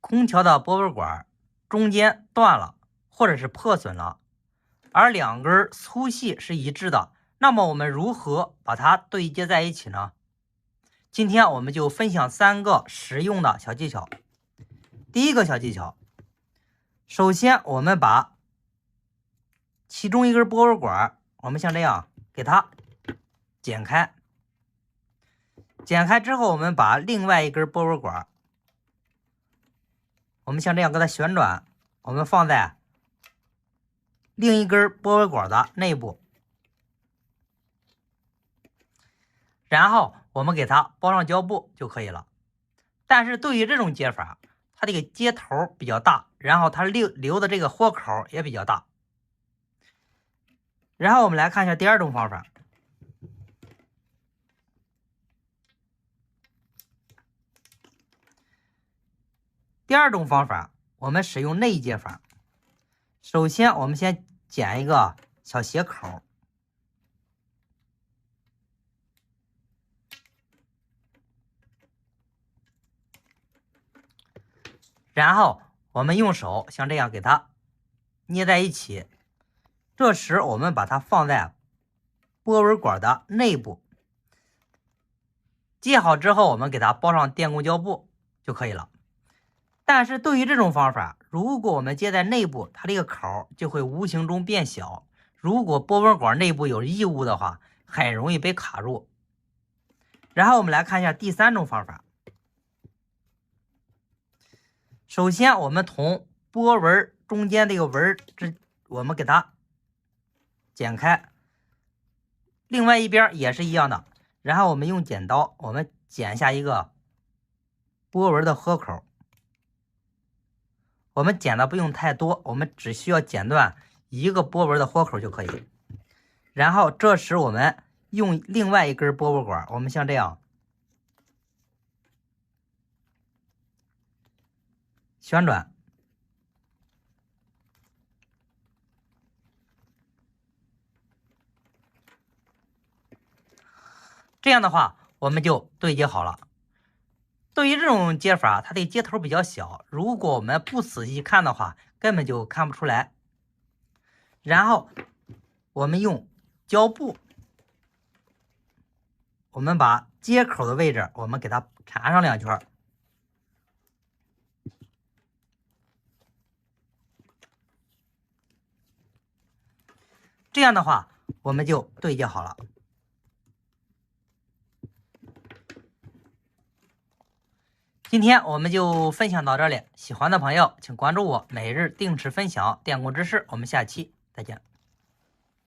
空调的波纹管中间断了或者是破损了，而两根粗细是一致的，那么我们如何把它对接在一起呢？今天我们就分享3个实用的小技巧。第一个小技巧，首先我们把其中一根波纹管，我们像这样给它剪开，剪开之后，我们把另外一根波纹管，我们像这样给它旋转，我们放在另一根波纹管的内部，然后我们给它包上胶布就可以了。但是对于这种接法，它这个接头比较大，然后它留的这个豁口也比较大。然后我们来看一下第二种方法。第二种方法，我们使用内接法。首先，我们先剪一个小斜口，然后我们用手像这样给它捏在一起。这时，我们把它放在波纹管的内部，接好之后，我们给它包上电工胶布就可以了。但是对于这种方法，如果我们接在内部，它这个口就会无形中变小。如果波纹管内部有异物的话，很容易被卡住。然后我们来看一下第3种方法。首先，我们从波纹中间这个纹我们给它剪开，另外一边也是一样的。然后我们用剪刀，我们剪下一个波纹的豁口。我们剪的不用太多，我们只需要剪断一个波纹的豁口就可以。然后这时我们用另外一根波纹管，我们像这样旋转，这样的话我们就对接好了。对于这种接法，它的接头比较小，如果我们不仔细看的话，根本就看不出来。然后我们用胶布，我们把接口的位置我们给它缠上2圈，这样的话我们就对接好了。今天我们就分享到这里，喜欢的朋友请关注我，每日定时分享电工知识，我们下期再见。